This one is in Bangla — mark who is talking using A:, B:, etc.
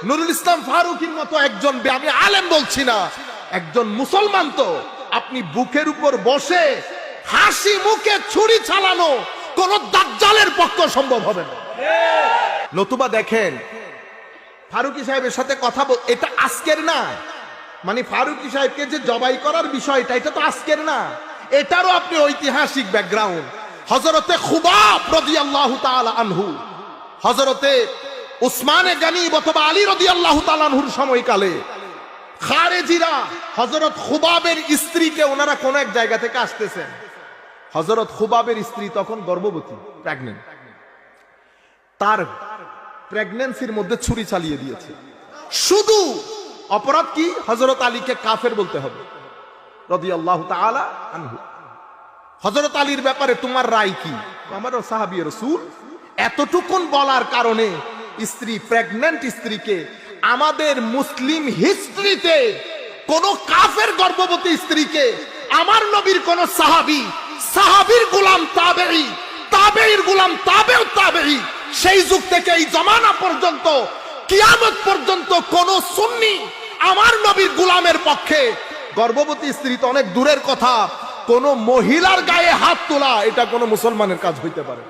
A: নুরুল ইসলাম ফারুকীর মতো একজন, আমি আলেম বলছি না, একজন মুসলমান, তো আপনি বুকের উপর বসে হাসি মুখে ছুরি চালানো কোন দাজ্জালের পক্ষে সম্ভব হবে না। নতুবা দেখেন ফারুকী সাহেবের সাথে কথা এটা আজকের না, মানে ফারুকী সাহেবকে যে জবাই করার বিষয়টা, এটা তো আজকের না, এটারও আপনি ঐতিহাসিক ব্যাকগ্রাউন্ড। হযরতে খুবাব রাদিয়াল্লাহু তাআলা আনহু, হযরতে উসমানে গনি অথবা আলী রাদিয়াল্লাহু তাআলা আনহুর সময়কালে খারেজিরা হযরত খুবাবের স্ত্রীকে, ওনারা কোন এক জায়গা থেকে আসতেছেন, হযরত খুবাবের স্ত্রী তখন গর্ভবতী, প্রেগন্যান্ট, তার প্রেগন্যান্সির মধ্যে ছুরি চালিয়ে দিয়েছে। শুধু অপরাধ কি? হযরত আলীকে কাফের বলতে হবে রাদিয়াল্লাহু তাআলা আনহু। হযরত আলীর ব্যাপারে তোমার রায় কি? আমার সাহাবী রাসূল, এতটুকুন বলার কারণে স্ত্রী, প্রেগন্যান্ট স্ত্রীকে, আমাদের মুসলিম হিস্ট্রিতে কোন কাফের গর্ভবতী স্ত্রীকে আমার নবীর কোন সাহাবী, সাহাবীর গোলাম তাবেঈ, তাবেঈর গোলাম তাবেউ তাবেঈ, সেই যুগ থেকে এই জামানা পর্যন্ত কিয়ামত পর্যন্ত কোন সুন্নি আমার নবীর গোলামের পক্ষে, গর্ভবতী স্ত্রী তো অনেক দূরের কথা, কোন মহিলার গায়ে হাত তোলা এটা কোন মুসলমানের কাজ হইতে পারে।